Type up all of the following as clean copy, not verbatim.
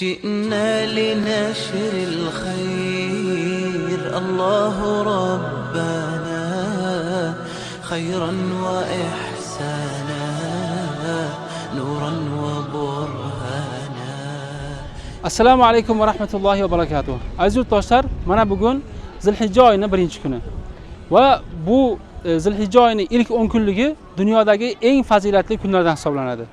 جئنا لنشر الخير الله ربنا خيرا وإحسانا نورا وبرهانا. Assalomu alaykum va rahmatullohi va barakatuh. Aziz yurtdoshlar, mana bugun Zilhijja oyining 1-kuni va bu Zilhijja oyining ilk 10 kunligi dunyodagi eng fazilatli kunlardan hisoblanadi.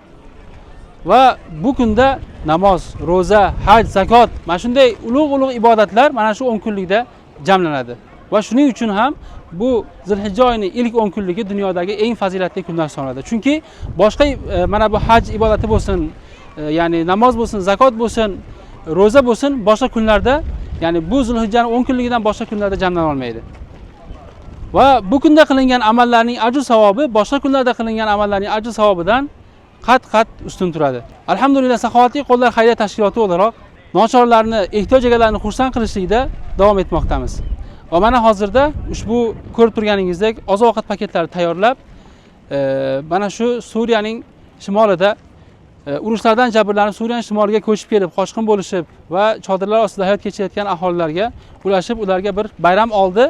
Va bu kunda namoz, roza, haj, zakot, mana shunday ulug' ibodatlar mana shu 10 kunlikda jamlanadi. Va shuning uchun ham bu Zilhijja oyining ilk 10 kunligi dunyodagi eng fazilatli kunlar hisoblanadi. Chunki boshqa mana bu haj ibodati bo'lsin, ya'ni namoz bo'lsin, zakot bo'lsin, roza bo'lsin, boshqa kunlarda, ya'ni bu Zilhijjaning 10 kunligidan boshqa kunlarda jamlana olmaydi. Va bu kunda qilingan amallarning ajr savobi boshqa kunlarda qilingan amallarning ajr savobidan qat ustun turadi. Alhamdulillah, saxovatli qo'llar xayriya tashkiloti o'laroq nochorlarni, ehtiyoj egalarini xursand qilishlikda davom etmoqdamiz. Va mana hozirda ushbu ko'rib turganingizdek oziq-ovqat paketlari tayyorlab, mana shu Suriyaning shimolida urushlardan jabrlanib Suriyaning shimoliga ko'chib kelib, qochqin bo'lishib va chodirlar ostida hayot kechirayotgan aholilarga ulashib, ularga bir bayram oldi,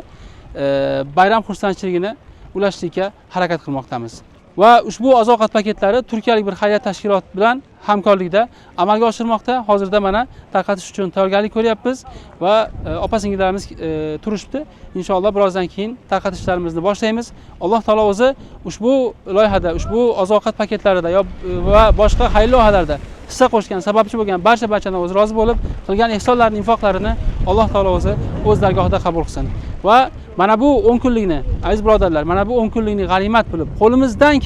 bayram xursandchiligini ulashlikka harakat qilmoqdamiz. Va ushbu oziq-ovqat paketlari turkiyalik bir xayriya tashkiloti bilan hamkorlikda amalga oshirmoqda. Hozirda mana tarqatish uchun tayyorgarlik ko'ryapmiz va opa-singillarimiz turishibdi. Inshaalloh birozdan keyin tarqatishlarimizni boshlaymiz. Alloh taolo o'zi ushbu loyihada, ushbu oziq-ovqat paketlarida va boshqa xayr loyihalarda hissa qo'shgan, sababchi bo'lgan barchadan o'zi rozi bo'lib, qilgan ehsonlarning, infoqlarini Alloh taolo o'zi o'z dargohida qabul qilsin. Va mana bu 10 kunlikni, aziz birodarlar, mana bu 10 kunlikni g'animat bilib, qo'limizdan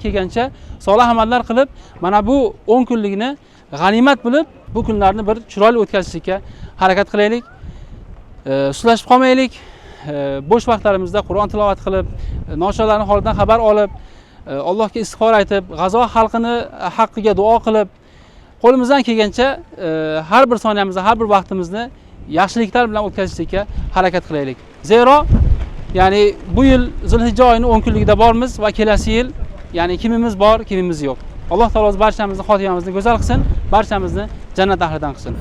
kelgancha solih amallar qilib, mana bu 10 kunlikni g'animat bilib, bu kunlarni bir chiroyli o'tkazishga harakat qilaylik. Suslashib qolmaylik. Bo'sh vaqtlarimizda Qur'on tilovat qilib, nochorlarning holidan xabar olib, Allohga istig'for aytib, G'azo xalqini haqqiga duo qilib, qo'limizdan kelgancha har bir soniyamizni, har bir vaqtimizni yaxshiliklar bilan o'tkazishga harakat qilaylik. Zero, ya'ni bu yil Zilhijja oyining 10 kunligida bormiz va kelasi yil, ya'ni kimimiz bor, kimimiz yo'q. Alloh taolo barchamizni xotimamizni go'zal qilsin, barchamizni jannat ahlidan qilsin.